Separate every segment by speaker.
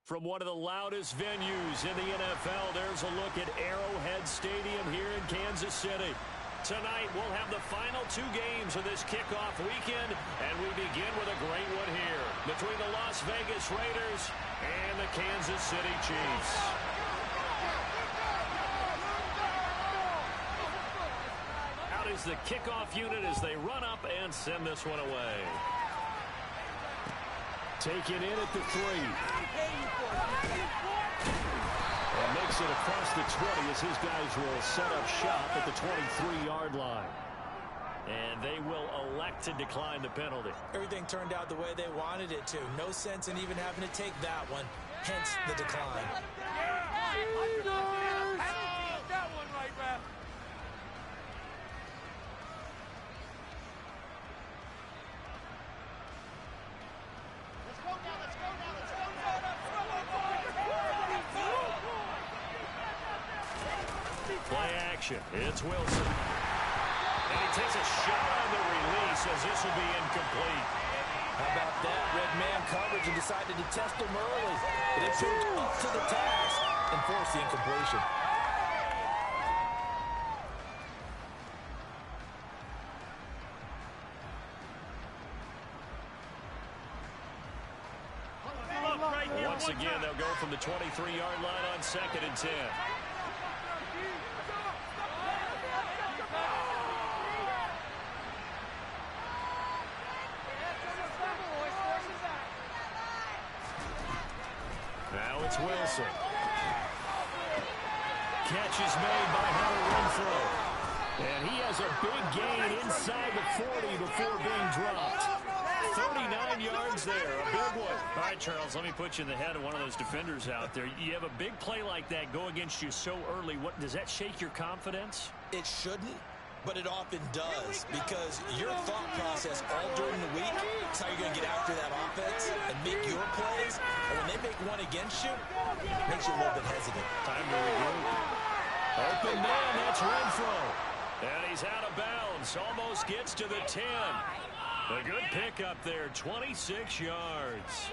Speaker 1: From one of the loudest venues in the NFL, there's a look at Arrowhead Stadium here in Kansas City. Tonight, we'll have the final two games of this kickoff weekend, and we begin with a great one here between the Las Vegas Raiders and the Kansas City Chiefs. Out is the kickoff unit as they run up and send this one away. Taken in at the 3. And makes it across the 20 as his guys will set up shop at the 23-yard line. And they will elect to decline the penalty.
Speaker 2: Everything turned out the way they wanted it to. No sense in even having to take that one, hence the decline.
Speaker 3: That one right back.
Speaker 1: Play action. It's Wilson. And he takes a shot on the release as this will be incomplete.
Speaker 2: How about that? Red man coverage and decided to test him early. But it proved up to the task and forced the incompletion.
Speaker 1: Once again, they'll go from the 23-yard line on 2nd and 10. Now it's Wilson. Catch is made by Hunter Renfrow. And he has a big gain inside the 40 before being dropped. 39 yards there, a big one.
Speaker 4: All right, Charles, let me put you in the head of one of those defenders out there. You have a big play like that go against you so early. What does that shake your confidence?
Speaker 2: It shouldn't, but it often does, because your thought process all during the week is how you're going to get after that offense and make your plays. And when they make one against you, it makes you a little bit hesitant.
Speaker 1: Time to regroup. Open man, that's Renfrow. And he's out of bounds, almost gets to the 10. A good pickup there, 26 yards.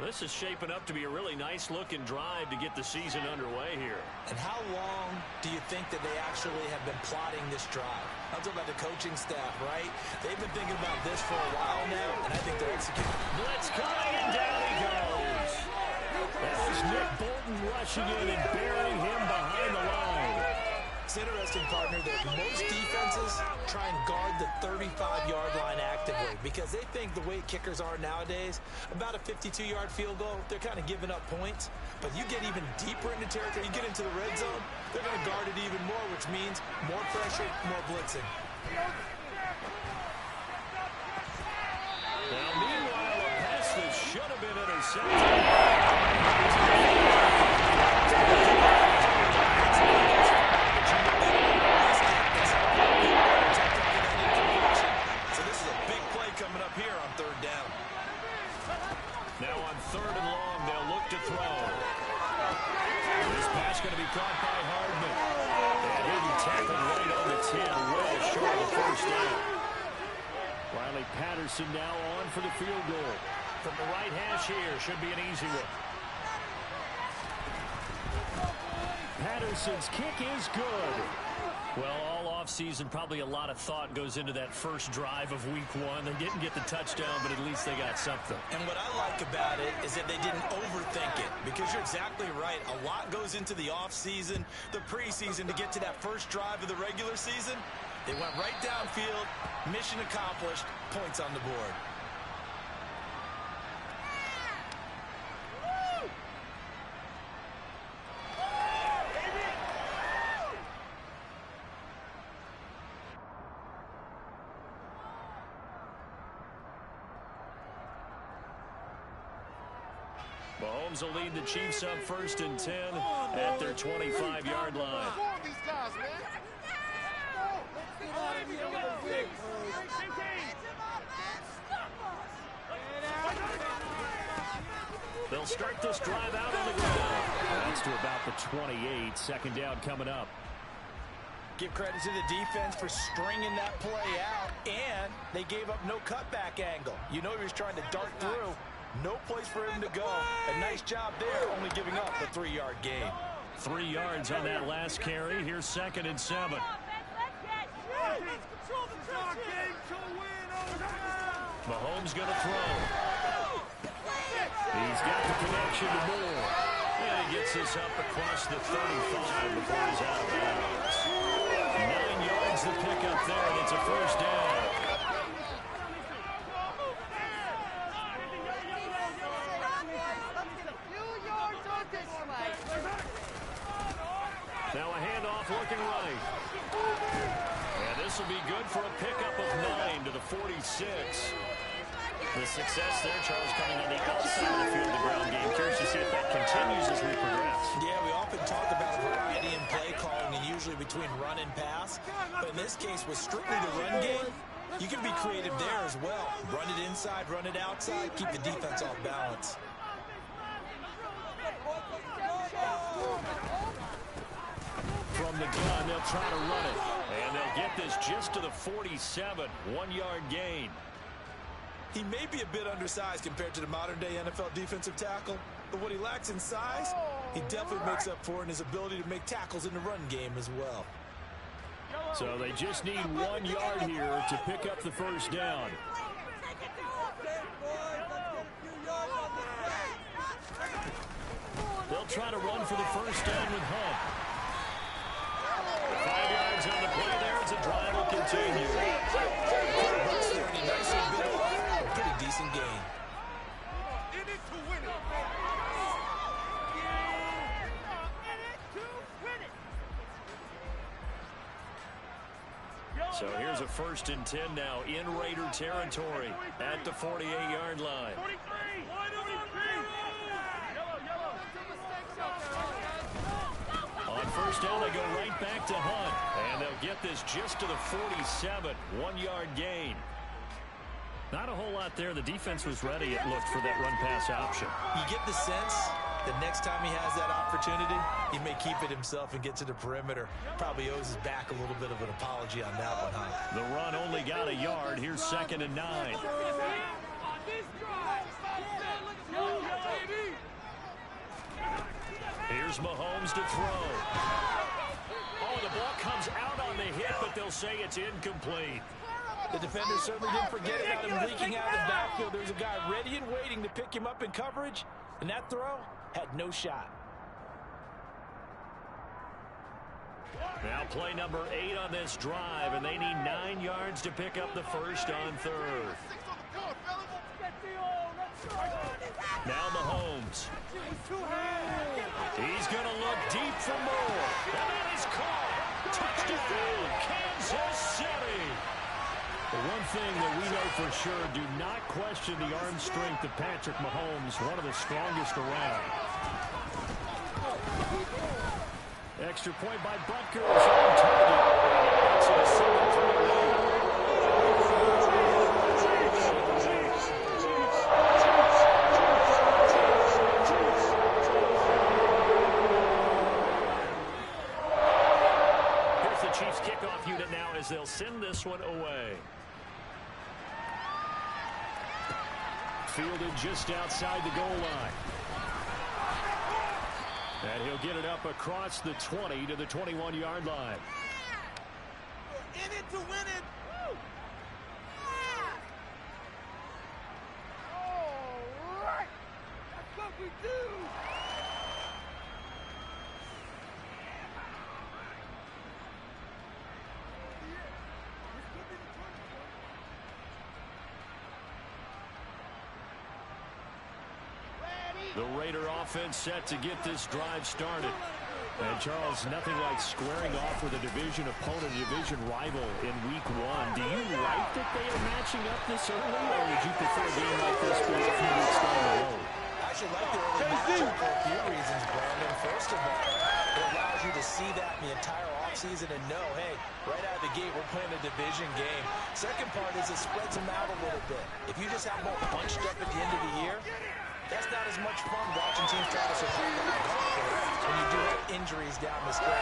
Speaker 1: This is shaping up to be a really nice-looking drive to get the season underway here.
Speaker 2: And how long do you think that they actually have been plotting this drive? I'm talking about the coaching staff, right? They've been thinking about this for a while now, and I think they're executing.
Speaker 1: Blitz coming, and down he goes. That was Nick Bolton rushing in and burying him behind the line.
Speaker 2: It's interesting, partner, that most defenses try and guard the 35-yard line actively because they think the way kickers are nowadays, about a 52-yard field goal, they're kind of giving up points. But you get even deeper into territory, you get into the red zone, they're going to guard it even more, which means more pressure, more blitzing.
Speaker 1: Now, meanwhile, a pass that should have been intercepted. Now on 3rd and long, they'll look to throw. This pass going to be caught by Hardman. And he'll be tackled right on the 10, well short of the first down. Riley Patterson now on for the field goal. From the right hash here, should be an easy one. Patterson's kick is good. Well, all offseason, probably a lot of thought goes into that first drive of week 1. They didn't get the touchdown, but at least they got something.
Speaker 2: And what I like about it is that they didn't overthink it, because you're exactly right. A lot goes into the offseason, the preseason, to get to that first drive of the regular season. They went right downfield, mission accomplished, points on the board.
Speaker 1: Mahomes will lead the Chiefs up 1st and 10 at their 25-yard line. They'll start this drive out on the ground. That's to about the 28. 2nd down coming up.
Speaker 2: Give credit to the defense for stringing that play out, and they gave up no cutback angle. You know he was trying to dart through. No place for him to go. A nice job there, only giving up a 3-yard gain.
Speaker 4: 3 yards on that last carry. Here's 2nd and 7. Mahomes going to throw. He's got the connection to Moore. And he gets this up across the 35 before he's out of bounds. 9 yards to pick up there, and it's a first down. Now a handoff looking right. And this will be good for a pickup of 9 to the 46. The success there, Charles, coming on the outside of the field of the ground game. Curious to see if that continues as we progress.
Speaker 2: Yeah, we often talk about variety in play calling and usually between run and pass. But in this case, with strictly the run game, you can be creative there as well. Run it inside, run it outside, keep the defense off balance.
Speaker 4: From the gun, they'll try to run it. And they'll get this just to the 47. 1-yard gain.
Speaker 2: He may be a bit undersized compared to the modern-day NFL defensive tackle, but what he lacks in size, he definitely makes up for in his ability to make tackles in the run game as well.
Speaker 4: So they just need 1 yard here to pick up the first down. They'll try to run for the first down with Hunt. 5 yards on the play there as the drive will continue.
Speaker 2: Nice and bit off, a pretty decent gain.
Speaker 4: So here's a 1st and 10 now in Raider territory at the 48-yard line. On first down, they go right back to Hunt. And they'll get this just to the 47. 1-yard gain. Not a whole lot there. The defense was ready, it looked, for that run-pass option.
Speaker 2: You get the sense the next time he has that opportunity, he may keep it himself and get to the perimeter. Probably owes his back a little bit of an apology on that one, huh?
Speaker 4: The run only got a yard. Here's 2nd and 9. Here's Mahomes to throw. Oh, the ball comes out on the hit, but they'll say it's incomplete.
Speaker 2: The defender certainly didn't forget about him leaking out of the backfield. There's a guy ready and waiting to pick him up in coverage, and that throw had no shot.
Speaker 4: Now play number 8 on this drive, and they need 9 yards to pick up the first on 3rd. Now Mahomes. He's going to look deep for more. And that is caught. Touchdown, Kansas City. The one thing that we know for sure, do not question the arm strength of Patrick Mahomes, one of the strongest around. Extra point by Butker is on target. It's a 7-3 lead. Here's the Chiefs kickoff unit now as they'll send this one away. Fielded just outside the goal line. And he'll get it up across the 20 to the 21-yard line.
Speaker 3: In it to win it. All right. That's what we do.
Speaker 4: The Raider offense set to get this drive started. And, Charles, nothing like squaring off with a division opponent, a division rival in Week 1. Do you like that they are matching up this early, or would you prefer a game like this for a few weeks down the road?
Speaker 2: I actually like the early matchup for a few reasons, Brandon. First of all, it allows you to see that in the entire offseason and know, hey, right out of the gate, we're playing a division game. Second part is it spreads them out a little bit. If you just have more bunched up at the end of the year, that's not as much fun watching teams try to survive when you do have injuries down the stretch.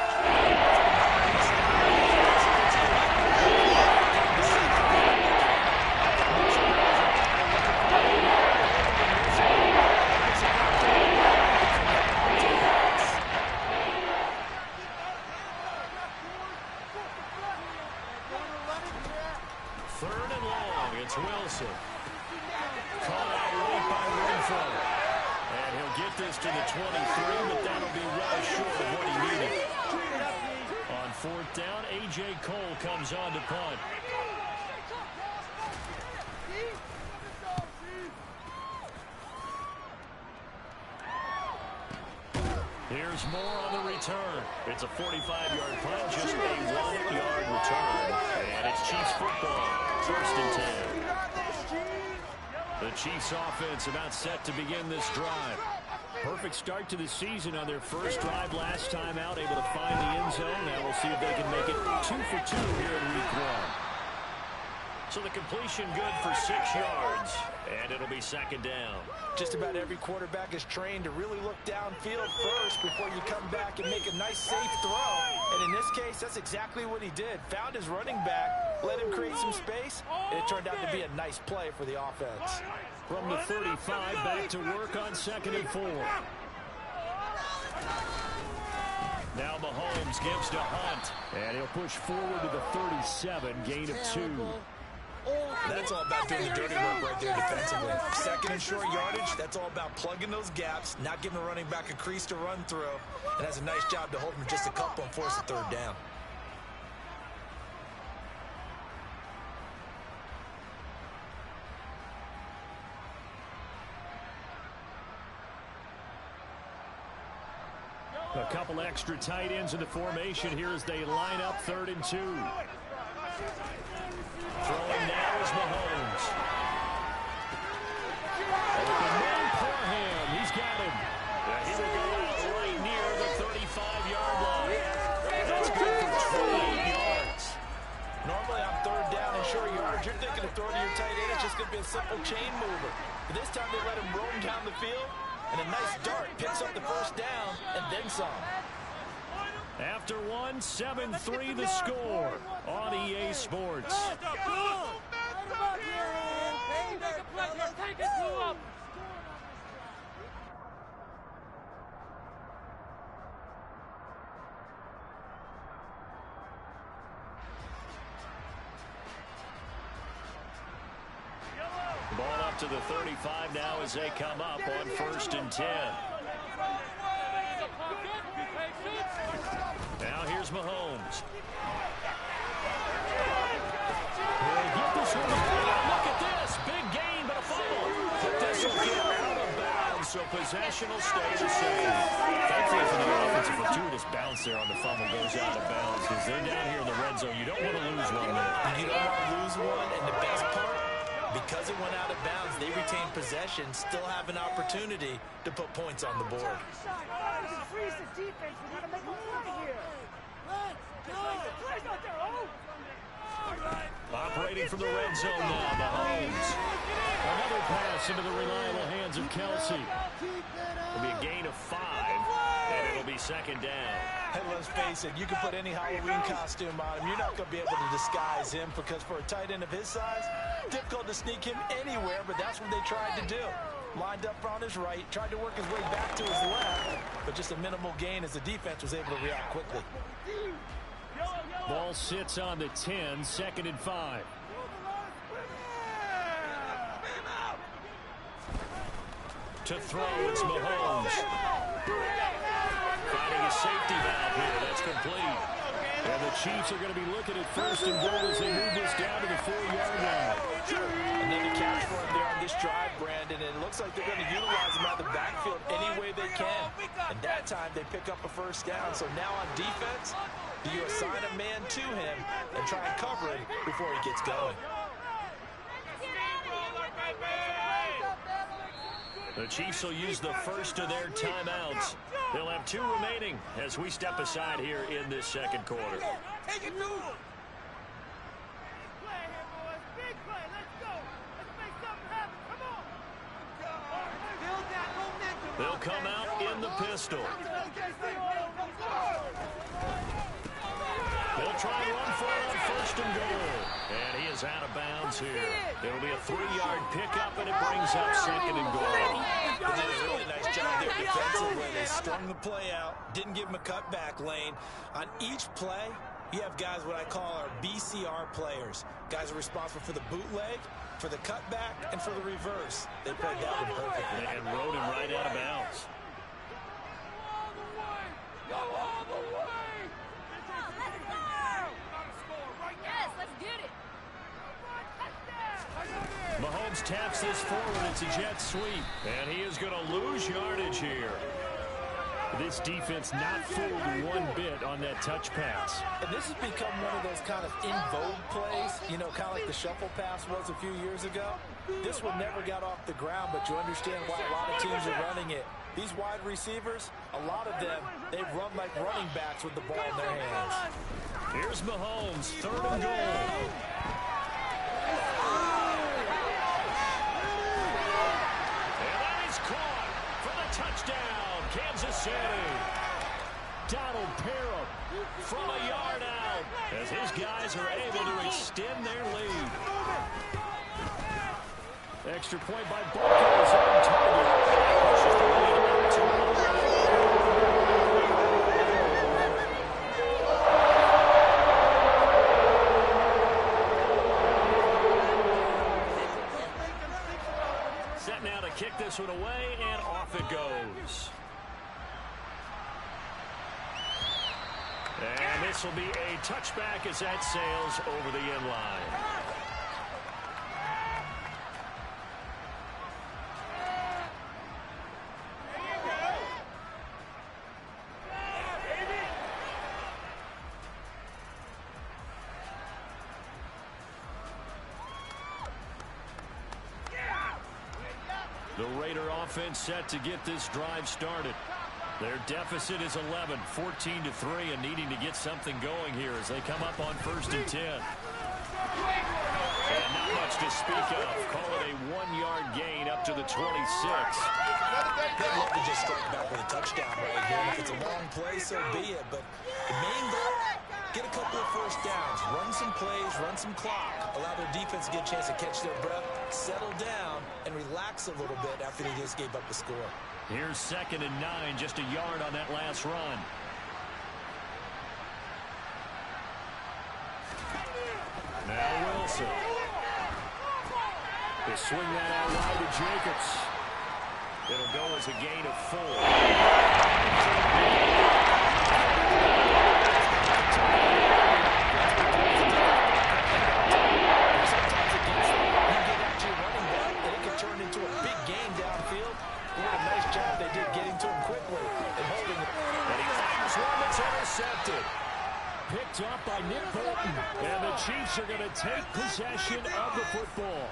Speaker 4: Wilson. Caught out late by Renfro. And he'll get this to the 23, but that'll be well short of what he needed. On fourth down, A.J. Cole comes on to punt. Here's more on the return. It's a 45-yard punt, just a 1-yard return. And it's Chiefs football, 1st and 10. The Chiefs offense about set to begin this drive. Perfect start to the season on their first drive last time out, able to find the end zone. Now we'll see if they can make it 2 for 2 here in week 1. So the completion good for 6 yards, and it'll be 2nd down.
Speaker 2: Just about every quarterback is trained to really look downfield first before you come back and make a nice, safe throw. And in this case, that's exactly what he did. Found his running back, let him create some space, and it turned out to be a nice play for the offense.
Speaker 4: From the 35, back to work on 2nd and 4. Now Mahomes gives to Hunt, and he'll push forward to the 37, gain of 2.
Speaker 2: That's all about doing the dirty work right there defensively. 2nd and short yardage, that's all about plugging those gaps, not giving the running back a crease to run through, and has a nice job to hold him just a couple and force a 3rd down.
Speaker 4: A couple extra tight ends in the formation here as they line up 3rd and 2. Throwing now is Mahomes. Open man for him. He's got him. He will go out right near the 35-yard line. That's good for 28 yards.
Speaker 2: Normally on 3rd down and short yards, you're thinking of throwing to your tight end. It's just going to be a simple chain mover. But this time they let him roam down the field, and a nice dart picks up the 1st down and then some.
Speaker 4: After 1, 7-3 the score on EA Sports. Ball up to the 35 now as they come up on 1st and 10. Now here's Mahomes. He'll get this one. Look at this. Big gain, but a fumble. But this will get out of bounds, so possession will stay the same. Thankfully for the offense, a fortuitous bounce there on the fumble goes out of bounds because they're down here in the red zone. You don't want to lose one there.
Speaker 2: You don't want to lose one, and the best part, because it went out of bounds, they retain possession, still have an opportunity to put points on the board.
Speaker 4: Operating from the red zone now, Mahomes. Another pass into the reliable hands of Kelsey. It'll be a gain of 5, and it'll be 2nd down.
Speaker 2: And let's face it, you can put any Halloween costume on him. You're not going to be able to disguise him because for a tight end of his size, difficult to sneak him anywhere, but that's what they tried to do. Lined up on his right, tried to work his way back to his left, but just a minimal gain as the defense was able to react quickly.
Speaker 4: Ball sits on the 10, 2nd and 5. To throw, it's Mahomes. Finding a safety valve here, that's complete. And the Chiefs are going to be looking at 1st and goal as they move this down to the 4-yard line.
Speaker 2: Another catch for him there on this drive, Brandon, and it looks like they're going to utilize him out of the backfield any way they can. And that time they pick up a 1st down. So now on defense, do you assign a man to him and try and cover him before he gets going?
Speaker 4: The Chiefs will use the first of their timeouts. They'll have 2 remaining as we step aside here in this 2nd quarter.
Speaker 3: Take it to him. Big play here, boys. Big play. Let's go. Let's make something happen. Come on. Build that momentum.
Speaker 4: They'll come out in the pistol. They'll try and run for it on 1st and goal. And he is out of bounds here. It'll be a 3-yard pickup, and it brings up 2nd and goal.
Speaker 2: They did a really nice job there defensively. They strung the play out, didn't give him a cutback lane. On each play, You have guys what I call our BCR players. Guys are responsible for the bootleg, for the cutback, and for the reverse. They played that one perfectly.
Speaker 4: And rode him right out of bounds.
Speaker 3: Go all the way!
Speaker 5: Yes, let's get it.
Speaker 4: Mahomes taps this forward. It's a jet sweep. And he is going to lose yardage here. This defense not fooled one bit on that touch pass.
Speaker 2: And this has become one of those kind of in vogue plays, you know, kind of like the shuffle pass was a few years ago. This one never got off the ground, but you understand why a lot of teams are running it. These wide receivers, a lot of them, they run like running backs with the ball in their hands.
Speaker 4: Here's Mahomes, 3rd and goal. And that is caught for the touchdown. Kansas City. Donald Parham from a yard out as his guys are able to extend their lead. Extra point by Barker is on target. Pushes the lead up to 11. Set now to kick this one away, and off it goes. And this will be a touchback as that sails over the end line. The Raider offense set to get this drive started. Their deficit is 11, 14-3, and needing to get something going here as they come up on 1st and 10. And not much to speak of. Call it a 1-yard gain up to the 26.
Speaker 2: They'd love to just strike back with a touchdown right here. And if it's a long play, so be it. But the main goal, get a couple of first downs, run some plays, run some clock, allow their defense to get a chance to catch their breath, settle down, and relax a little bit after they just gave up the score.
Speaker 4: Here's 2nd and 9, just a yard on that last run. Now Wilson. They swing that out wide to Jacobs. It'll go as a gain of 4.
Speaker 2: Sometimes against them, you get at your running back, and it can turn into a big game downfield. What a nice job they did getting to him quickly and holding it.
Speaker 4: And he finds one that's intercepted. Picked up by Nick Bolton. And the Chiefs are going to take possession of the football.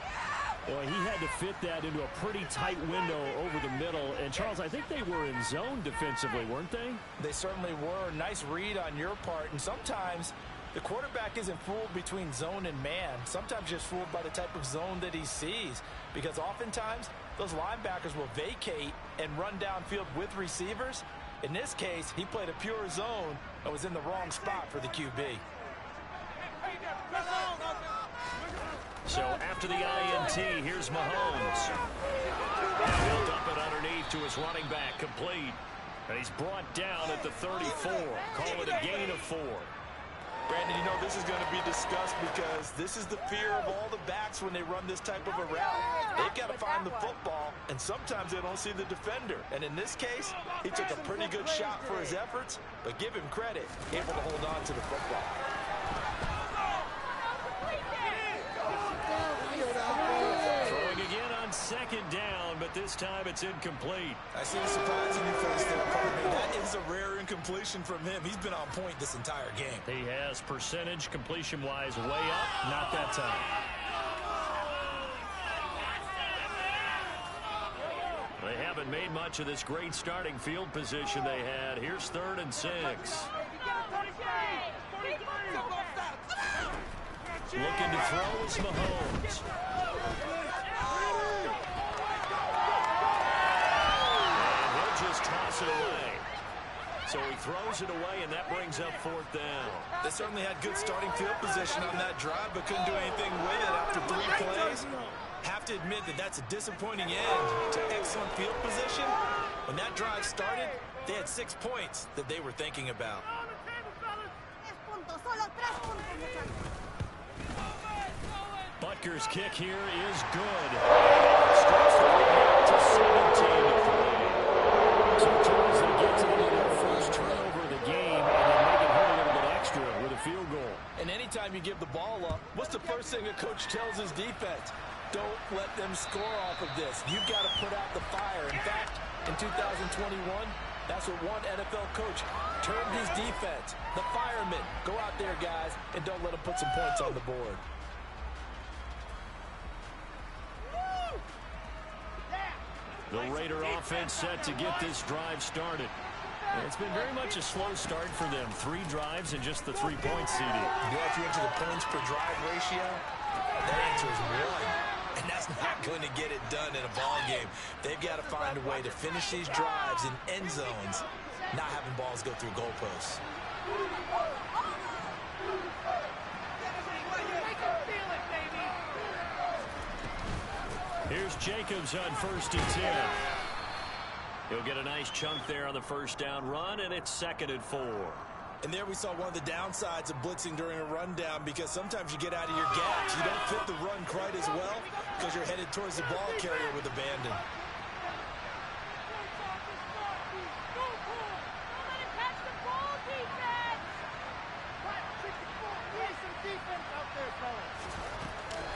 Speaker 4: Boy, he had to fit that into a pretty tight window over the middle. And, Charles, I think they were in zone defensively, weren't they?
Speaker 2: They certainly were. Nice read on your part. And sometimes the quarterback isn't fooled between zone and man. Sometimes just fooled by the type of zone that he sees. Because oftentimes, those linebackers will vacate and run downfield with receivers. In this case, he played a pure zone and was in the wrong spot for the QB.
Speaker 4: So after the INT, here's Mahomes. He'll dump it underneath to his running back, complete. And he's brought down at the 34. Call it a gain of 4.
Speaker 2: Brandon, you know, this is going to be discussed because this is the fear of all the backs when they run this type of a route. They've got to find the football, and sometimes they don't see the defender. And in this case, he took a pretty good shot for his efforts, but give him credit, able to hold on to the football.
Speaker 4: Throwing again on 2nd down, but this time it's incomplete.
Speaker 2: I see the surprise in your face there, partner. That is a rare incompletion from him. He's been on point this entire game.
Speaker 4: He has percentage completion-wise way up, not that time. They haven't made much of this great starting field position they had. Here's 3rd and 6. Looking to throw is Mahomes. And he'll just toss it away. So he throws it away, and that brings up 4th down.
Speaker 2: They certainly had good starting field position on that drive, but couldn't do anything with it after 3 plays. Have to admit that that's a disappointing end to excellent field position. When that drive started, they had 6 points that they were thinking about.
Speaker 3: puntos, solo 3 puntos, muchachos.
Speaker 4: Butker's kick here is good. It starts the lead to 17-3. So Charles, they get to their first turnover of the game, and they make it hurt a little bit extra with a field goal.
Speaker 2: And anytime you give the ball up, what's the first thing a coach tells his defense? Don't let them score off of this. You've got to put out the fire. In fact, in 2021, that's what one NFL coach termed his defense. The firemen. Go out there, guys, and don't let them put some points on the board.
Speaker 4: The Raider offense set to get this drive started. It's been very much a slow start for them. 3 drives and just the 3-point CD.
Speaker 2: Yeah, if you enter the points per drive ratio, that answer is 1. And that's not going to get it done in a ball game. They've got to find a way to finish these drives in end zones, not having balls go through goalposts.
Speaker 4: Here's Jacobs on 1st and 10. He'll get a nice chunk there on the first down run, and it's 2nd and 4.
Speaker 2: And there we saw one of the downsides of blitzing during a rundown, because sometimes you get out of your gaps. You don't fit the run quite as well because you're headed towards the ball carrier with abandon.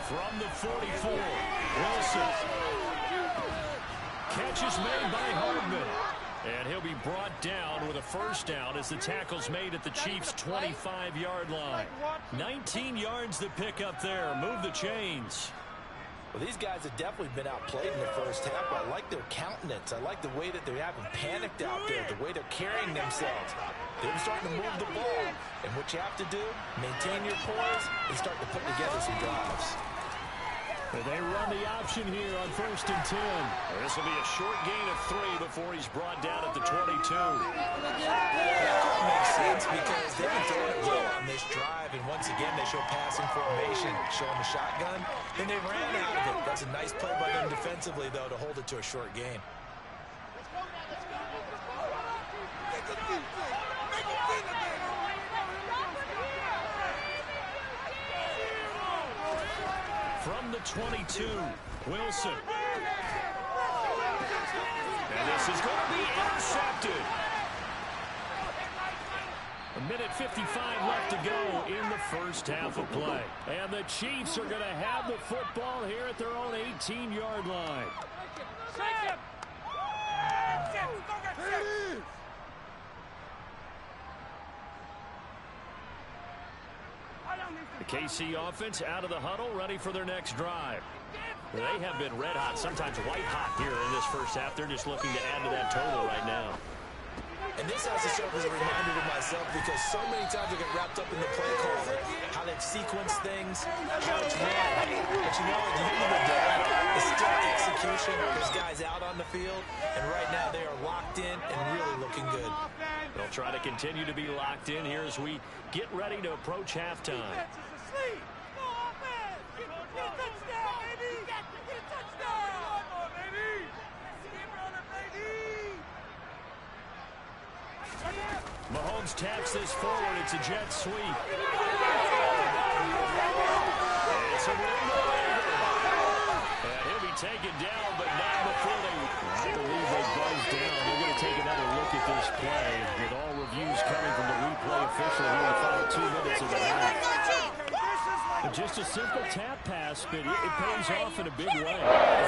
Speaker 4: From the 44, Wilson. Catch is made by Hardman. And he'll be brought down with a first down as the tackle's made at the Chiefs' 25-yard line. 19 yards to pick up there. Move the chains.
Speaker 2: Well, these guys have definitely been outplayed in the first half. I like their countenance. I like the way that they haven't panicked out there, the way they're carrying themselves. They're starting to move the ball. And what you have to do, maintain your poise and start to put together some drives.
Speaker 4: And they run the option here on 1st and 10. This will be a short gain of 3 before he's brought down at the 22.
Speaker 2: That makes sense because they've been throwing it well on this drive. And once again, they show passing formation, showing the shotgun. Then they ran out of it. That's a nice play by them defensively, though, to hold it to a short gain.
Speaker 4: From the 22, Wilson. And this is going to be intercepted. 1:55 left to go in the first half of play. And the Chiefs are going to have the football here at their own 18-yard line. The KC offense out of the huddle, ready for their next drive. They have been red hot, sometimes white hot here in this first half. They're just looking to add to that total right now.
Speaker 2: And this has to serve as a reminder to myself because so many times I get wrapped up in the play call, how they've sequenced things, how it's run. But you know, at the end of the day, it's still execution. There's guys out on the field, and right now they are locked in and really looking good.
Speaker 4: They'll try to continue to be locked in here as we get ready to approach halftime. Mahomes taps this forward. It's a jet sweep. It's a window. And he'll be taken down, but not before I believe they buzzed down. They're going to take another look at this play with all reviews coming from the replay official here in the final 2 minutes of the half. And just a simple tap pass, but it pays off in a big way.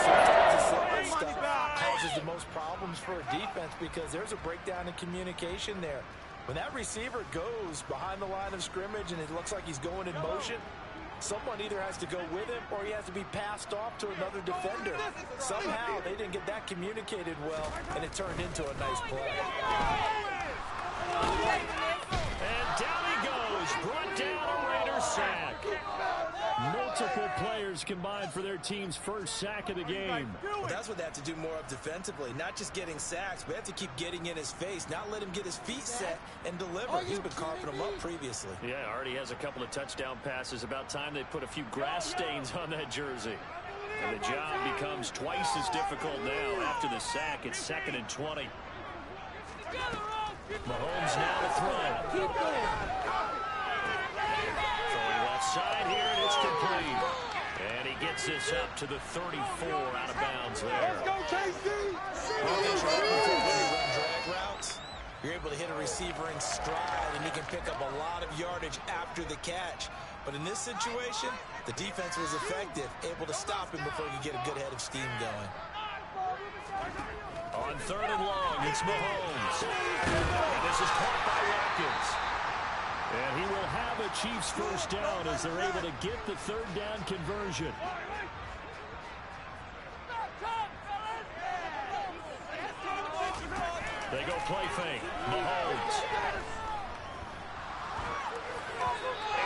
Speaker 2: Sometimes the simple stuff causes the most problems for a defense because there's a breakdown in communication there. When that receiver goes behind the line of scrimmage and it looks like he's going in motion, someone either has to go with him or he has to be passed off to another defender. Somehow they didn't get that communicated well, and it turned into a nice play.
Speaker 4: And down he goes, brought down a Raider sack. Multiple players combined for their team's first sack of the game.
Speaker 2: Well, that's what they have to do more of defensively. Not just getting sacks, but they have to keep getting in his face, not let him get his feet set and deliver. He's been carving them up previously.
Speaker 4: Yeah, already has a couple of touchdown passes. About time they put a few grass stains on that jersey. And the job becomes twice as difficult now after the sack. It's 2nd and 20. Mahomes now to throw. inside here, and it's complete. And he gets this up to the 34 out of bounds there.
Speaker 3: Let's go, KC!
Speaker 2: One thing you're looking for when you run drag routes, you're able to hit a receiver in stride, and he can pick up a lot of yardage after the catch. But in this situation, the defense was effective, able to stop him before he could get a good head of steam going.
Speaker 4: On 3rd and long, it's Mahomes. And this is caught by Watkins. And he will have a Chiefs first down as they're able to get the 3rd down conversion. They go play fake. Mahomes.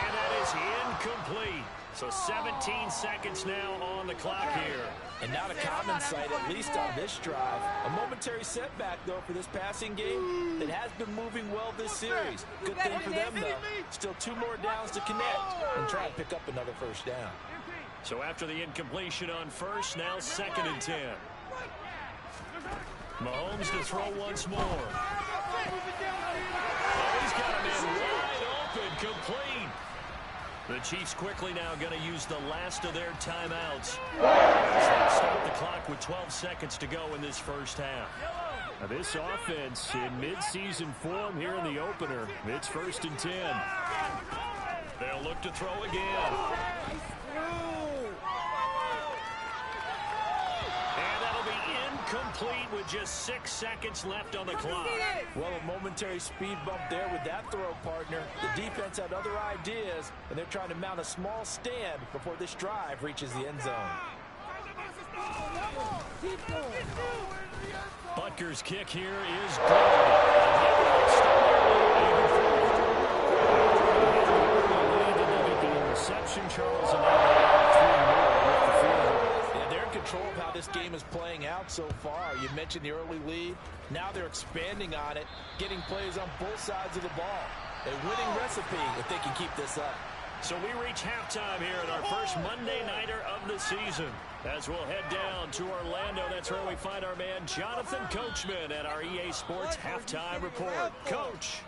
Speaker 4: And that is incomplete. So 17 seconds now on the clock here.
Speaker 2: And not a common sight, at least on this drive. A momentary setback, though, for this passing game that has been moving well this series. Good thing for them, though. Still 2 more downs to connect and try and pick up another first down.
Speaker 4: So after the incompletion on first, now 2nd and 10. Mahomes to throw once more. Oh, he's got a man wide open, complete. The Chiefs quickly now going to use the last of their timeouts. As they start the clock with 12 seconds to go in this first half. Now this offense in mid-season form here in the opener. It's 1st and 10. They'll look to throw again. And that'll be incomplete with just 6 seconds left on the clock.
Speaker 2: Well, a momentary speed bump there with that throw, partner. The defense had other ideas, and they're trying to mount a small stand before this drive reaches the end zone.
Speaker 4: Butker's kick here is good. Interception, Charles, and
Speaker 2: yeah, they're in control of how this game is playing out so far. You mentioned the early lead. Now they're expanding on it, getting plays on both sides of the ball. A winning recipe if they can keep this up.
Speaker 4: So we reach halftime here in our first Monday Nighter of the season. As we'll head down to Orlando, that's where we find our man Jonathan Coachman at our EA Sports Halftime Report. Coach.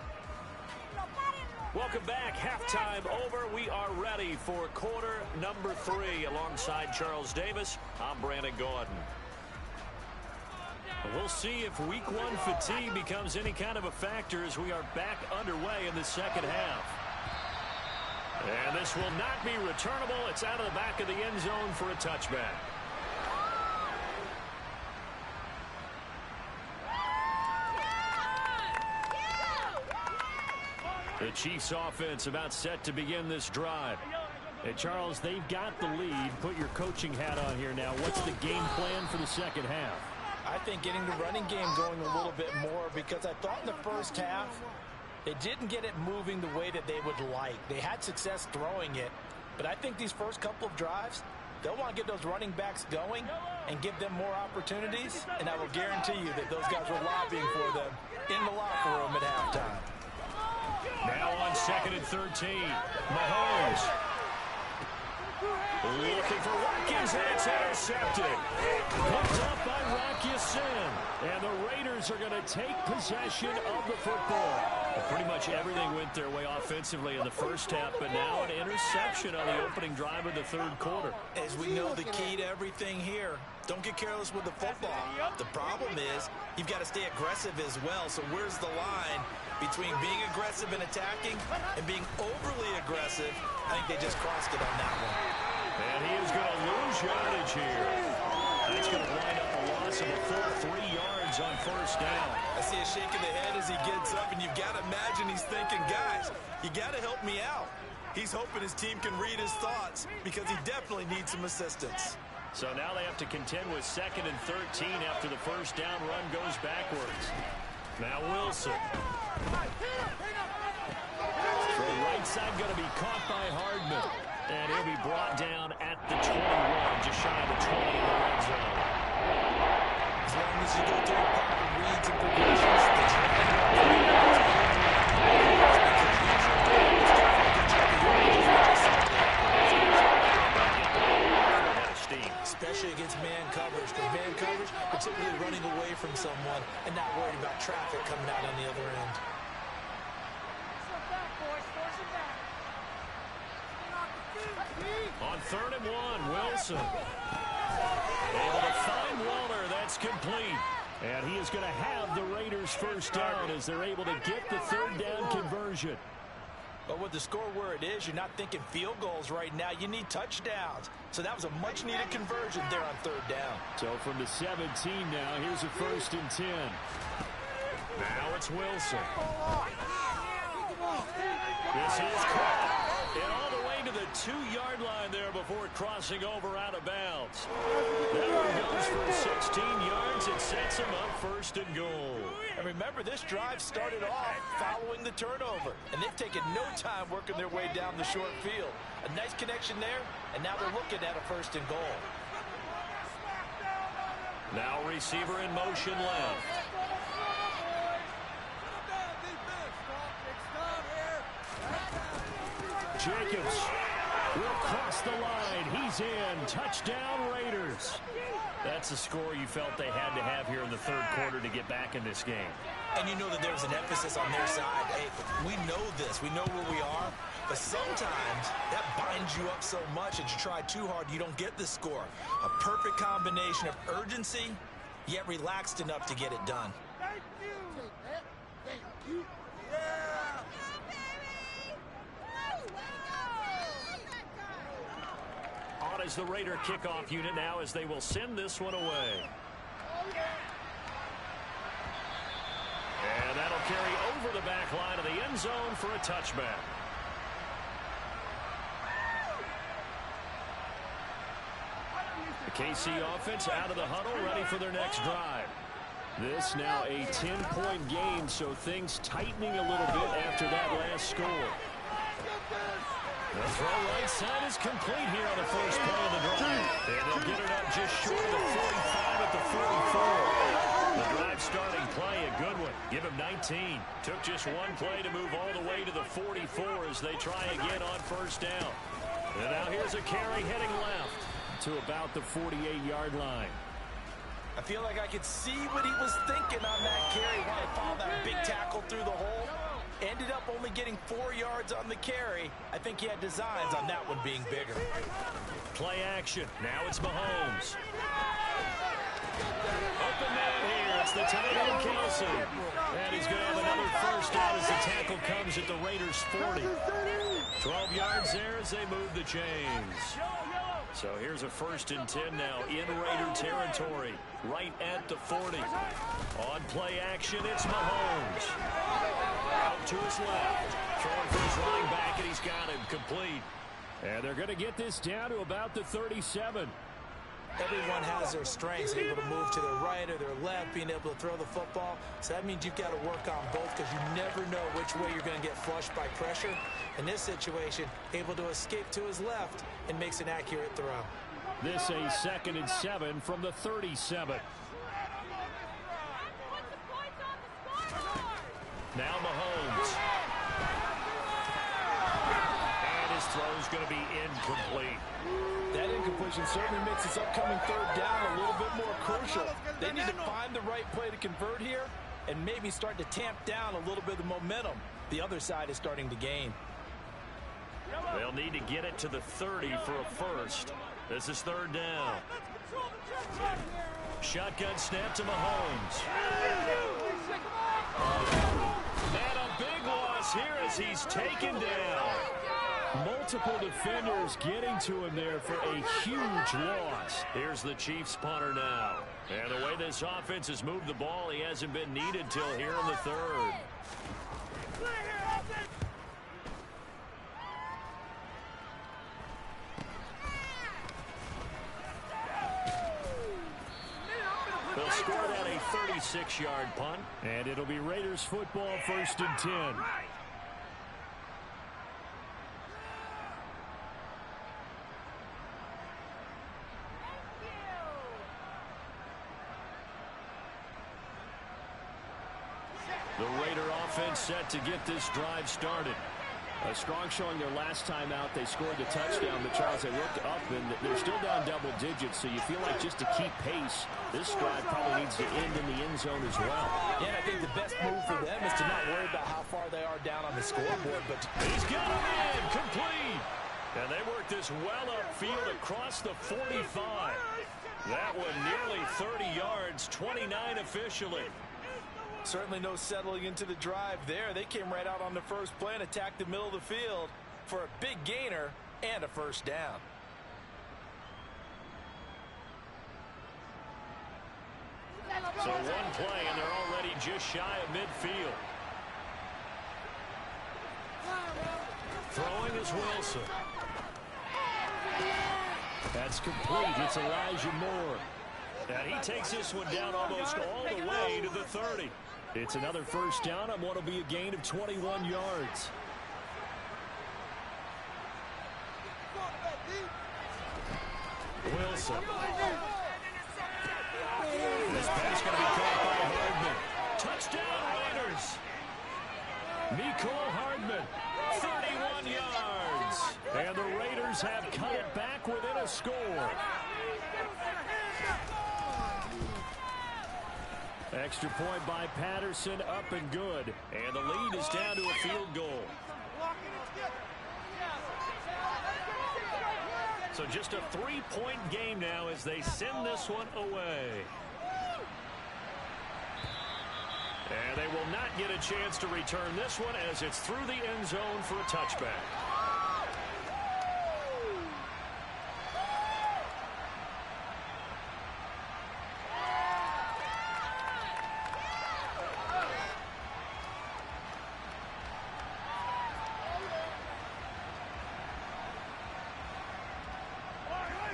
Speaker 4: Welcome back. Halftime over. We are ready for quarter number 3 alongside Charles Davis. I'm Brandon Gordon. We'll see if week 1 fatigue becomes any kind of a factor as we are back underway in the second half. And this will not be returnable. It's out of the back of the end zone for a touchback. The Chiefs offense about set to begin this drive. And Charles, they've got the lead. Put your coaching hat on here now. What's the game plan for the second half?
Speaker 2: I think getting the running game going a little bit more, because I thought in the first half they didn't get it moving the way that they would like. They had success throwing it, but I think these first couple of drives, they'll want to get those running backs going and give them more opportunities, and I will guarantee you that those guys were lobbying for them in the locker room at halftime.
Speaker 4: Now on 2nd and 13, Mahomes. Looking for Watkins, and it's intercepted. Picked up by Rakisin. And the Raiders are going to take possession of the football. Pretty much everything went their way offensively in the first half, but now an interception on the opening drive of the 3rd quarter.
Speaker 2: As we know, the key to everything here, don't get careless with the football. The problem is you've got to stay aggressive as well. So where's the line between being aggressive and attacking and being overly aggressive? I think they just crossed it on that one.
Speaker 4: And he is going to lose yardage here. That's going to wind up a loss of a full 3 yards on first down.
Speaker 2: I see a shake of the head as he gets up, and you've got to imagine he's thinking, guys, you got to help me out. He's hoping his team can read his thoughts because he definitely needs some assistance.
Speaker 4: So now they have to contend with 2nd and 13 after the first down run goes backwards. Now Wilson. The right side going to be caught by Hardman. And he'll be brought down at the 21, just shy of the 20 in the red zone.
Speaker 2: As long as you go through the proper reads and progressions, especially against man coverage. But man coverage, particularly running away from someone and not worried about traffic coming out on the other end.
Speaker 3: Force him back, boys. Force him back.
Speaker 4: On 3rd and 1, Wilson. Able to find Waller. That's complete. And he is going to have the Raiders first down as they're able to get the 3rd down conversion.
Speaker 2: But with the score where it is, you're not thinking field goals right now. You need touchdowns. So that was a much-needed conversion there on 3rd down.
Speaker 4: So from the 17 now, here's a 1st and 10. Now it's Wilson. This is caught. And all the way to the 2-yard line there before crossing over out of bounds. That one goes for 16 yards. It sets him up 1st and goal.
Speaker 2: And remember, this drive started off following the turnover. And they've taken no time working their way down the short field. A nice connection there, and now they're looking at a 1st and goal.
Speaker 4: Now receiver in motion left. Jacobs will cross the line. He's in. Touchdown, Raiders. That's the score you felt they had to have here in the 3rd quarter to get back in this game.
Speaker 2: And you know that there's an emphasis on their side. Hey, we know this. We know where we are. But sometimes that binds you up so much that you try too hard, you don't get the score. A perfect combination of urgency, yet relaxed enough to get it done.
Speaker 3: Thank you. Thank you. Yeah.
Speaker 4: On is the Raider kickoff unit now as they will send this one away. And that'll carry over the back line of the end zone for a touchback. The KC offense out of the huddle, ready for their next drive. This now a 10-point game, so things tightening a little bit after that last score. The throw right side is complete here on the first play of the drive. And they'll get it up just short of the 45 at the 44. The drive starting play, a good one. Give him 19. Took just one play to move all the way to the 44 as they try again on 1st down. And now here's a carry heading left to about the 48-yard line.
Speaker 2: I feel like I could see what he was thinking on that carry. Wanted to follow that big tackle through the hole. Ended up only getting 4 yards on the carry. I think he had designs on that one being bigger.
Speaker 4: Play action. Now it's Mahomes. Open man here. It's the tight end, Kelsey. And he's going to have another first down as the tackle comes at the Raiders' 40. 12 yards there as they move the chains. So here's a 1st and 10 now in Raider territory, right at the 40. On play action, it's Mahomes. Out to his left. Throwing for his running back, and he's got him complete. And they're going to get this down to about the 37.
Speaker 2: Everyone has their strengths, able to move to their right or their left, being able to throw the football. So that means you've got to work on both because you never know which way you're going to get flushed by pressure. In this situation, able to escape to his left and makes an accurate throw.
Speaker 4: This a 2nd and 7 from the 37. Now Mahomes. And his throw's going to be incomplete.
Speaker 2: That incompletion certainly makes this upcoming 3rd down a little bit more crucial. They need to find the right play to convert here and maybe start to tamp down a little bit of the momentum the other side is starting to gain.
Speaker 4: They'll need to get it to the 30 for a first. This is 3rd down. Shotgun snap to Mahomes. And a big loss here as he's taken down. Multiple defenders getting to him there for a huge loss. Here's the Chiefs punter now. And the way this offense has moved the ball, he hasn't been needed till here in the 3rd. They'll score that a 36-yard punt. And it'll be Raiders football, 1st and 10. The Raider offense set to get this drive started. A strong showing their last time out. They scored the touchdown, but Charles, they looked up, and they're still down double digits, so you feel like just to keep pace, this drive probably needs to end in the end zone as well.
Speaker 2: Yeah, I think the best move for them is to not worry about how far they are down on the scoreboard, but
Speaker 4: he's got him in, complete. And they work this well upfield across the 45. That one nearly 30 yards, 29 officially.
Speaker 2: Certainly no settling into the drive there. They came right out on the first play and attacked the middle of the field for a big gainer and a first down.
Speaker 4: So one play, and they're already just shy of midfield. Throwing is Wilson. That's complete. It's Elijah Moore. And he takes this one down almost all the way to the 30. It's another first down on what will be a gain of 21 yards. Wilson. This pass going to be caught by Hardman. Touchdown Raiders. Mecole Hardman, 31 yards. And the Raiders have cut it back within a score. Extra point by Patterson, up and good. And the lead is down to a field goal. So just a 3-point game now as they send this one away. And they will not get a chance to return this one as it's through the end zone for a touchback.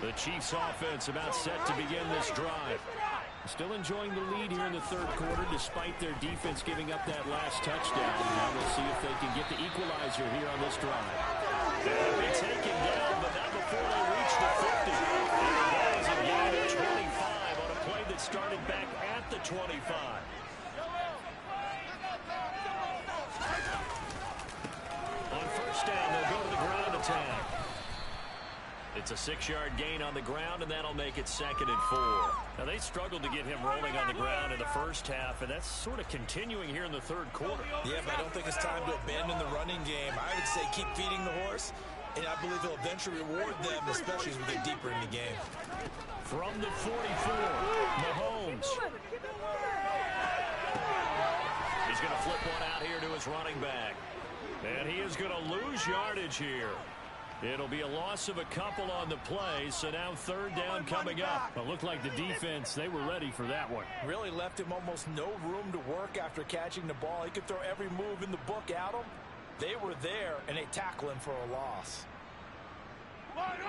Speaker 4: The Chiefs offense about set to begin this drive. Still enjoying the lead here in the third quarter despite their defense giving up that last touchdown. Now we'll see if they can get the equalizer here on this drive. They'll be taken down, but not before they reach the 50. And that is a gain of 25 on a play that started back at the 25. On first down, they'll go to the ground attack. It's a 6-yard gain on the ground, and that'll make it 2nd and 4. Now, they struggled to get him rolling on the ground in the first half, and that's sort of continuing here in the third quarter.
Speaker 2: Yeah, but I don't think it's time to abandon the running game. I would say keep feeding the horse, and I believe he'll eventually reward them, especially as we get deeper in the game.
Speaker 4: From the 44, Mahomes. He's going to flip one out here to his running back. And he is going to lose yardage here. It'll be a loss of a couple on the play, so now third down coming up. It looked like the defense, they were ready for that one.
Speaker 2: Really left him almost no room to work after catching the ball. He could throw every move in the book at him. They were there, and they tackle him for a loss.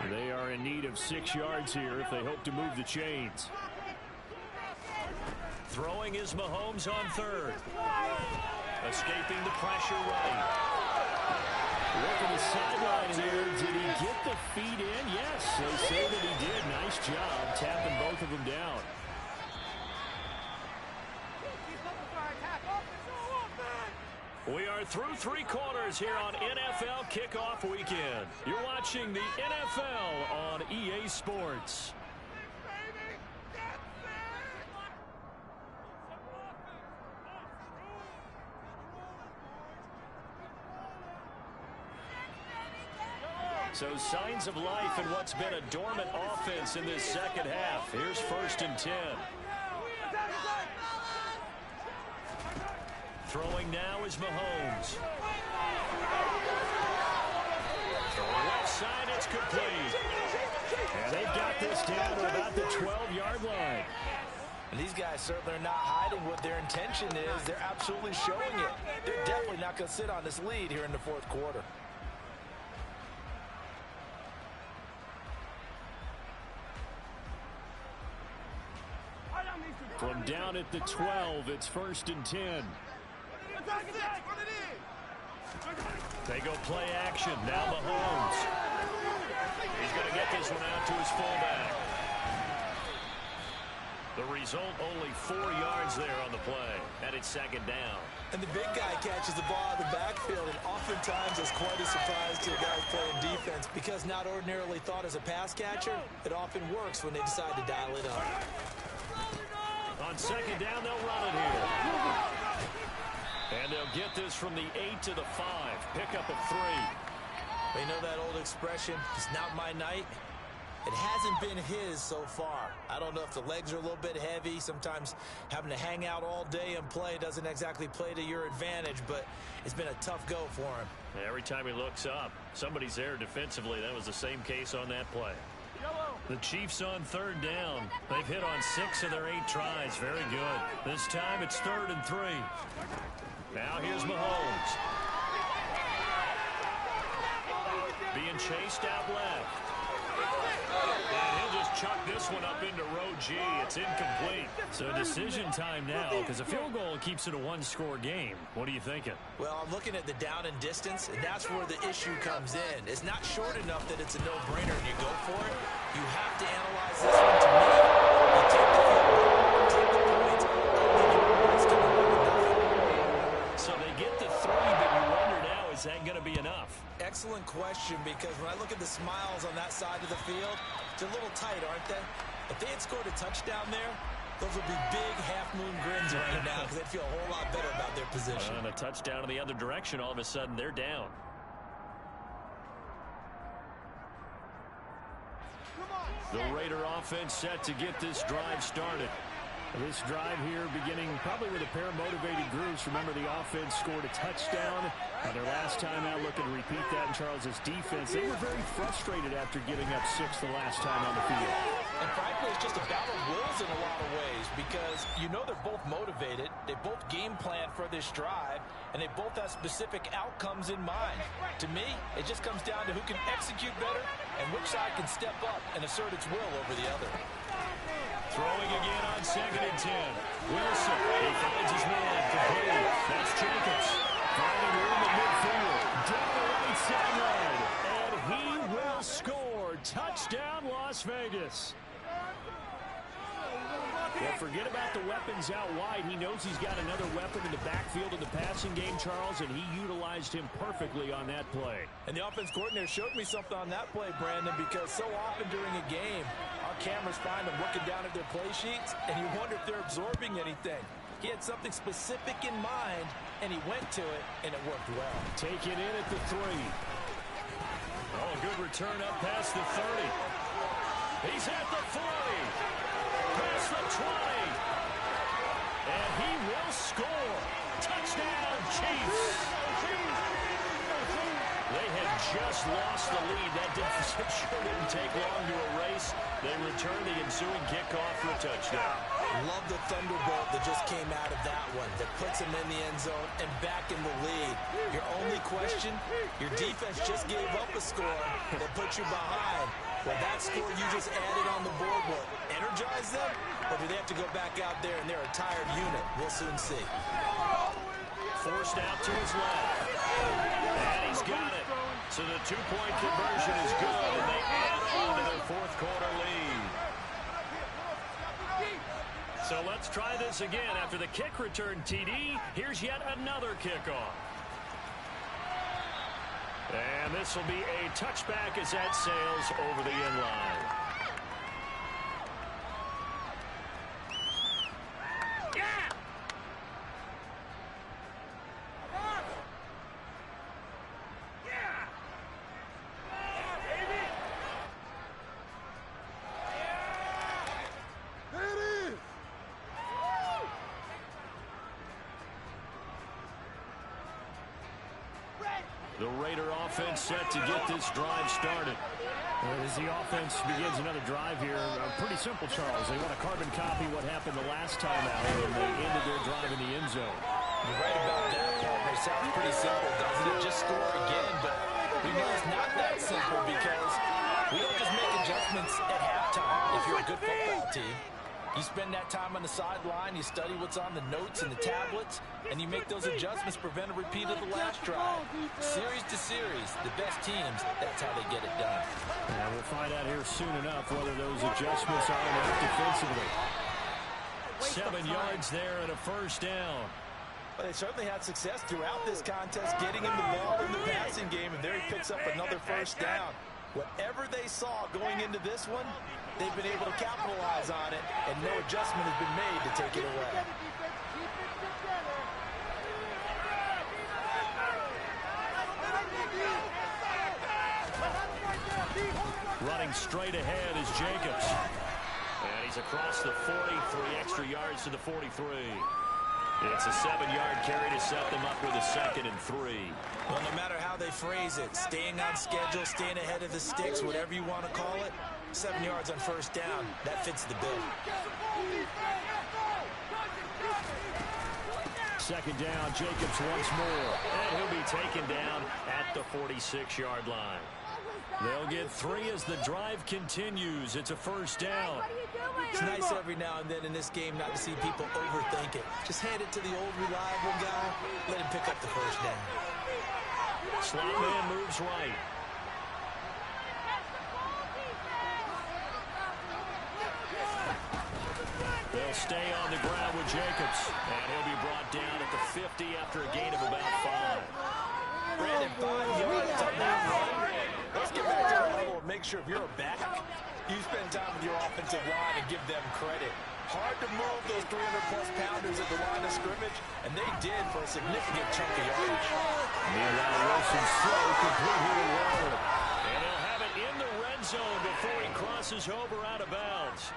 Speaker 4: They are in need of 6 yards here if they hope to move the chains. Throwing is Mahomes on third. Escaping the pressure right. Look at the sideline here. Did he get the feet in? Yes, they say that he did. Nice job tapping both of them down. We are through 3 quarters here on NFL Kickoff Weekend. You're watching the NFL on EA Sports. So signs of life in what's been a dormant offense in this second half. Here's 1st and 10. Throwing now is Mahomes. Throwing left side, it's complete. And they've got this down to about the 12-yard line.
Speaker 2: And these guys certainly are not hiding what their intention is. They're absolutely showing it. They're definitely not going to sit on this lead here in the fourth quarter.
Speaker 4: From down at the 12, it's 1st and 10. They go play action. Now Mahomes. He's going to get this one out to his fullback. The result, only 4 yards there on the play. And it's 2nd down.
Speaker 2: And the big guy catches the ball out of the backfield, and oftentimes it's quite a surprise to the guys playing defense because not ordinarily thought as a pass catcher, it often works when they decide to dial it up.
Speaker 4: On 2nd down, they'll run it here. And they'll get this from the 8 to the 5. Pickup of 3.
Speaker 2: Well, you know that old expression, it's not my night? It hasn't been his so far. I don't know if the legs are a little bit heavy. Sometimes having to hang out all day and play doesn't exactly play to your advantage, but it's been a tough go for him.
Speaker 4: Every time he looks up, somebody's there defensively. That was the same case on that play. The Chiefs on third down. They've hit on 6 of their 8 tries. Very good. This time it's 3rd and 3. Now here's Mahomes. Being chased out left. And he'll just chuck this one up into row G. It's incomplete. So decision time now because a field goal keeps it a 1-score game. What are you thinking?
Speaker 2: Well, I'm looking at the down and distance, and that's where the issue comes in. It's not short enough that it's a no-brainer and you go for it. You have to analyze this one to me. You take the field goal, take the points, and you rest it over. So they get the 3, but you wonder now, is that going to be enough? Excellent question, because when I look at the smiles on that side of the field, they're a little tight, aren't they? If they had scored a touchdown there, those would be big half-moon grins right now because they'd feel a whole lot better about their position.
Speaker 4: And a touchdown in the other direction, all of a sudden they're down. The Raider offense set to get this drive started. This drive here beginning probably with a pair of motivated groups. Remember, the offense scored a touchdown. Their last time out, looking to repeat that in Charles's defense. They were very frustrated after giving up 6 the last time on the field.
Speaker 2: And frankly, it's just a battle of wills in a lot of ways because you know they're both motivated. They both game plan for this drive, and they both have specific outcomes in mind. To me, it just comes down to who can execute better and which side can step up and assert its will over the other.
Speaker 4: Throwing again on 2nd and 10. Wilson, he finds his man complete. That's Jenkins. Finding room in midfield. Down the right sideline. And he will score. Touchdown, Las Vegas. Well, forget about the weapons out wide. He knows he's got another weapon in the backfield in the passing game, Charles, and he utilized him perfectly on that play.
Speaker 2: And the offense coordinator showed me something on that play, Brandon, because so often during a game, our cameras find them looking down at their play sheets, and you wonder if they're absorbing anything. He had something specific in mind, and he went to it, and it worked well.
Speaker 4: Taken in at the 3. Oh, good return up past the 30. He's at the 40. Past the 20. And he will score. Touchdown, Chiefs. They had just lost the lead. That sure didn't take long to erase. They return the ensuing kickoff for a touchdown.
Speaker 2: Love the thunderbolt that just came out of that one that puts him in the end zone and back in the lead. Your only question, your defense just gave up a score that put you behind. Well, that score you just added on the board will energize them, or do they have to go back out there and they're a tired unit? We'll soon see.
Speaker 4: Forced out to his left. And he's got it. So the 2-point conversion is good, and they add on to their 4th quarter lead. So let's try this again. After the kick return TD, here's yet another kickoff. And this will be a touchback as that sails over the end line. The Raider offense set to get this drive started. As the offense begins another drive here, pretty simple, Charles. They want to carbon copy what happened the last time out when they ended their drive in the end zone.
Speaker 2: You're right about that, partner. It sounds pretty simple, doesn't it? Just score again, but we know it's not that simple because we don't just make adjustments at halftime if you're a good football team. You spend that time on the sideline, you study what's on the notes and the tablets, and you make those adjustments, prevent a repeat of the last drive. Series to series, the best teams, that's how they get it done.
Speaker 4: And we'll find out here soon enough whether those adjustments are enough defensively. 7 yards there and a 1st down.
Speaker 2: But they certainly had success throughout this contest, getting him the ball in the passing game, and there he picks up another 1st down. Whatever they saw going into this one, they've been able to capitalize on it, and no adjustment has been made to take it away.
Speaker 4: Running straight ahead is Jacobs. And he's across the 40, 3 extra yards to the 43. It's a 7-yard carry to set them up with a 2nd and 3.
Speaker 2: Well, no matter how they phrase it, staying on schedule, staying ahead of the sticks, whatever you want to call it, 7 yards on first down, that fits the bill.
Speaker 4: 2nd down, Jacobs once more. And he'll be taken down at the 46-yard line. They'll get 3 as the drive continues. It's a first down.
Speaker 2: It's nice every now and then in this game not to see people overthink it. Just hand it to the old reliable guy. Let him pick up the first down.
Speaker 4: Slot man moves right. They'll stay on the ground with Jacobs. And he'll be brought down at the 50 after a gain of about 5.
Speaker 2: Brandon, 5 yards on that run. Let's get back to the level and make sure if you're a back, you spend time with your offensive line and give them credit. Hard to move those 300-plus pounders at the line of scrimmage, and they did for a significant chunk of yardage.
Speaker 4: Meanwhile, Wilson's throw complete here to Waller. And he'll have it in the red zone before he crosses over out of bounds.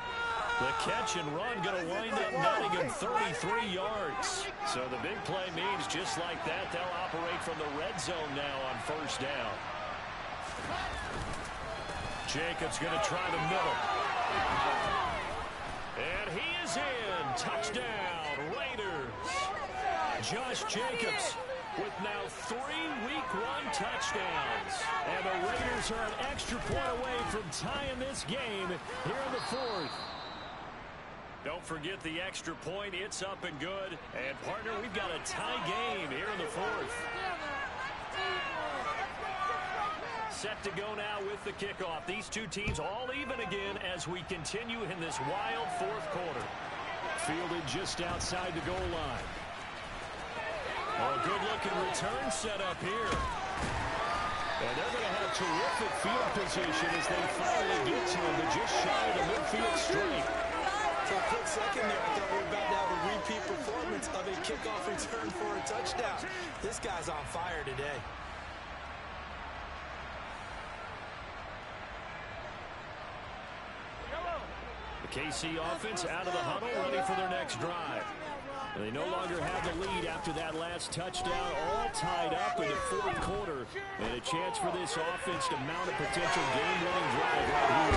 Speaker 4: The catch and run going to wind up netting him 33 yards. So the big play means just like that, they'll operate from the red zone now on first down. Jacobs going to try the middle. And he is in. Touchdown, Raiders. Josh Jacobs with now 3 Week 1 touchdowns. And the Raiders are an extra point away from tying this game here in the 4th. Don't forget the extra point. It's up and good. And, partner, we've got a tie game here in the 4th. Set to go now with the kickoff. These two teams all even again as we continue in this wild 4th quarter. Fielded just outside the goal line. Oh, good-looking return set up here. And they're going to have terrific field position as they finally get to him. They're just shy of the midfield straight.
Speaker 2: For a quick second there, I thought we were about to have a repeat performance of a kickoff return for a touchdown. This guy's on fire today.
Speaker 4: The KC offense out of the huddle, ready for their next drive. And they no longer have the lead after that last touchdown, all tied up in the 4th quarter. And a chance for this offense to mount a potential game-winning drive right here.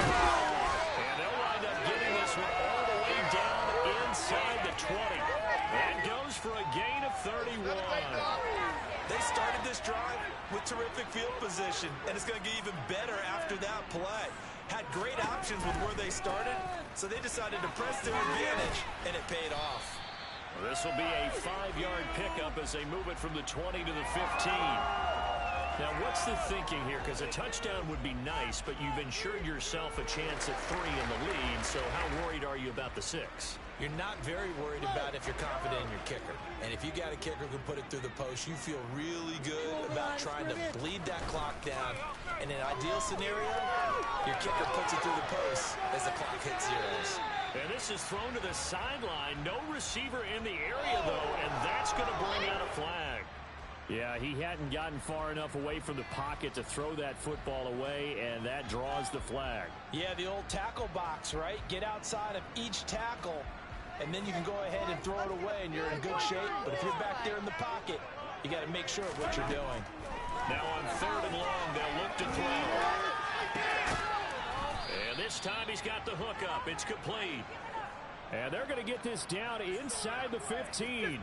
Speaker 4: And they'll wind up getting this one all the way down inside the 20. That goes for a gain of 31.
Speaker 2: They started this drive with terrific field position, and it's going to get even better after that play. Had great options with where they started, so they decided to press their advantage, and it paid off.
Speaker 4: Well, this will be a 5-yard pickup as they move it from the 20 to the 15. Now, what's the thinking here? Because a touchdown would be nice, but you've ensured yourself a chance at 3 in the lead, so how worried are you about the 6?
Speaker 2: You're not very worried about if you're confident in your kicker. And if you got a kicker who can put it through the post, you feel really good about trying to bleed that clock down. In an ideal scenario, your kicker puts it through the post as the clock hits zeros.
Speaker 4: And this is thrown to the sideline. No receiver in the area, though, and that's going to bring out a flag. Yeah, he hadn't gotten far enough away from the pocket to throw that football away, and that draws the flag.
Speaker 2: Yeah, the old tackle box, right? Get outside of each tackle, and then you can go ahead and throw it away, and you're in good shape. But if you're back there in the pocket, you got to make sure of what you're doing.
Speaker 4: Now on 3rd and long, they'll look to throw. And this time he's got the hook up. It's complete. And they're going to get this down inside the 15.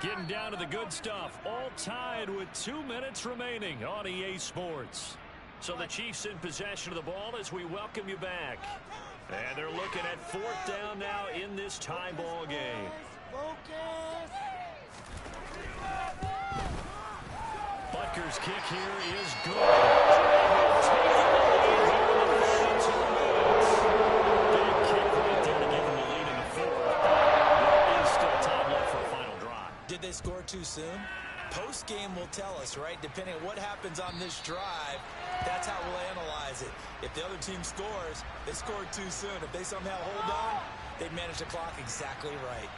Speaker 4: Getting down to the good stuff. All tied with 2 minutes remaining on EA Sports. So the Chiefs in possession of the ball as we welcome you back. And they're looking at 4th down now in this tie ball game. Butker's kick here is good. Big kick right there to give him the lead in the 4th. There is still time left for a final drive.
Speaker 2: Did they score too soon? Post-game will tell us, right? Depending on what happens on this drive, that's how we'll analyze it. If the other team scores, they scored too soon. If they somehow hold on, they manage the clock exactly right.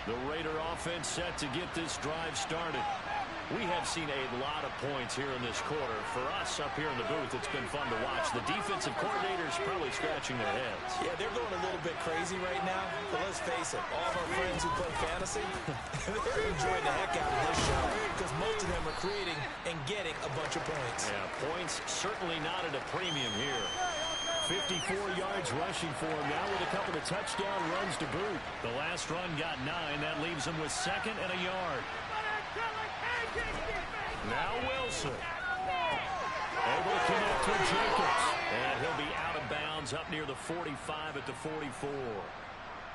Speaker 4: The Raider offense set to get this drive started. We have seen a lot of points here in this quarter. For us up here in the booth, it's been fun to watch. The defensive coordinators probably scratching their heads.
Speaker 2: Yeah, they're going a little bit crazy right now. But let's face it, all of our friends who play fantasy, they're enjoying the heck out of this show because most of them are creating and getting a bunch of points.
Speaker 4: Yeah, points certainly not at a premium here. 54 yards rushing for him now with a couple of touchdown runs to boot. The last run got 9. That leaves him with 2nd and a yard. Now Wilson. Able to connect with Jacobs. And he'll be out of bounds up near the 45 at the 44.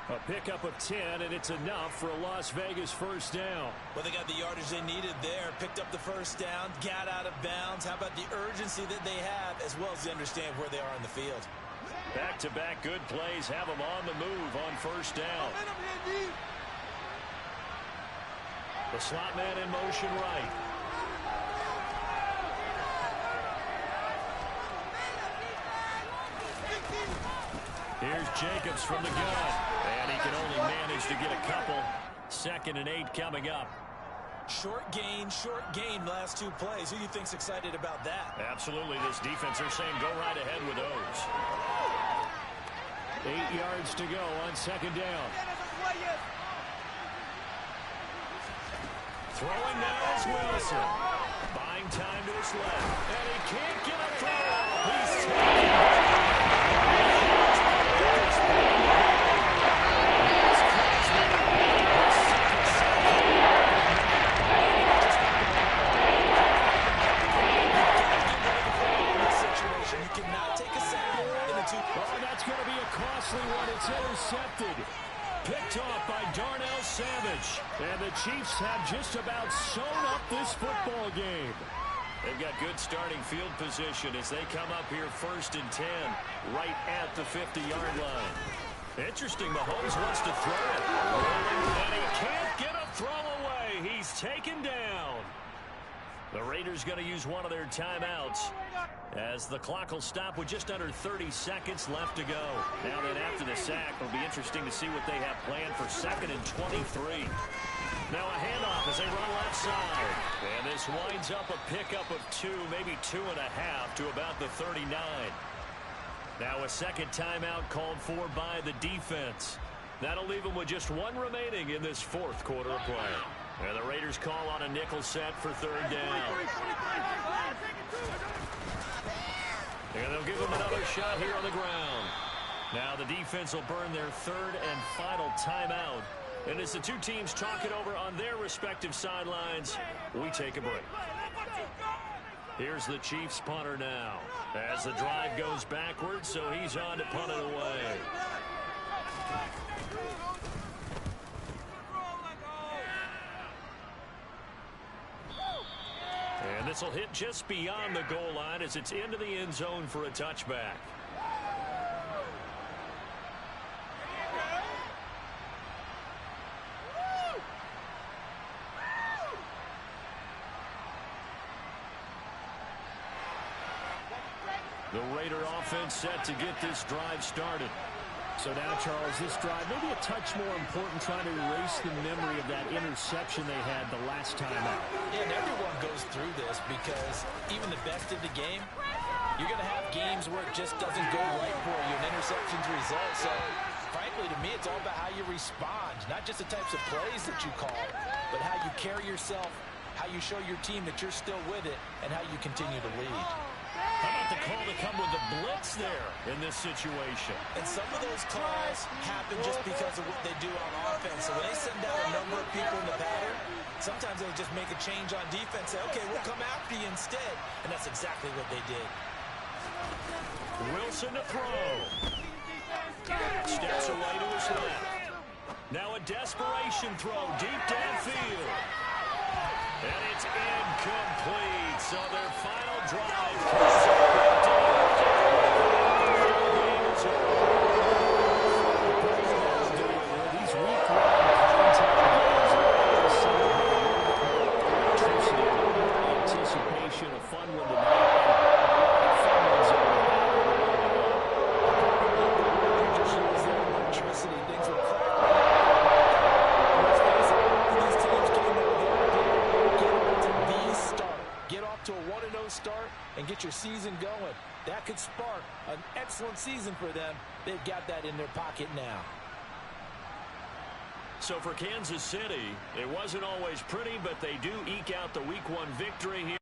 Speaker 4: A pickup of 10, and it's enough for a Las Vegas first down.
Speaker 2: Well, they got the yardage they needed there. Picked up the first down, got out of bounds. How about the urgency that they have, as well as they understand where they are in the field.
Speaker 4: Back-to-back good plays have them on the move on first down. The slot man in motion right. Here's Jacobs from the gun. And he can only manage to get a couple. 2nd and 8 coming up.
Speaker 2: Short gain, last 2 plays. Who do you think's excited about that?
Speaker 4: Absolutely. This defense, they're saying go right ahead with those. 8 yards to go on 2nd down. Throwing now is Wilson. Buying time to his left. And he can't get a throw. He's taken. It's intercepted. Picked off by Darnell Savage. And the Chiefs have just about sewn up this football game. They've got good starting field position as they come up here 1st and 10, right at the 50-yard line. Interesting, Mahomes wants to throw it. And he can't get a throw away. He's taken down. The Raiders going to use one of their timeouts as the clock will stop with just under 30 seconds left to go. Now then, after the sack, it'll be interesting to see what they have planned for 2nd and 23. Now a handoff as they run left side. And this winds up a pickup of 2, maybe 2.5 to about the 39. Now a second timeout called for by the defense. That'll leave them with just 1 remaining in this 4th quarter of play. And the Raiders call on a nickel set for 3rd down. And they'll give them another shot here on the ground. Now the defense will burn their 3rd and final timeout. And as the two teams talk it over on their respective sidelines, we take a break. Here's the Chiefs punter now. As the drive goes backwards, so he's on to punt it away. And this will hit just beyond the goal line as it's into the end zone for a touchback. The Raider offense set to get this drive started. So now, Charles, this drive maybe a touch more important, trying to erase the memory of that interception they had the last time out.
Speaker 2: Yeah, and everyone goes through this because even the best in the game, you're going to have games where it just doesn't go right for you, and interceptions result. So, frankly, to me, it's all about how you respond, not just the types of plays that you call, but how you carry yourself, how you show your team that you're still with it, and how you continue to lead.
Speaker 4: How about the call to come with the blitz there in this situation?
Speaker 2: And some of those calls happen just because of what they do on offense. So when they send out a number of people in the pattern, sometimes they'll just make a change on defense, say, okay, we'll come after you instead. And that's exactly what they did.
Speaker 4: Wilson to throw. Steps away to his left. Now a desperation throw deep downfield. And it's incomplete. So their final drive comes anticipation, a fun one tonight. Just use their electricity. Things will crack.
Speaker 2: 3-0 start and get your season going. That could spark an excellent season for them. They've got that in their pocket now.
Speaker 4: So for Kansas City, it wasn't always pretty, but they do eke out the Week 1 victory here.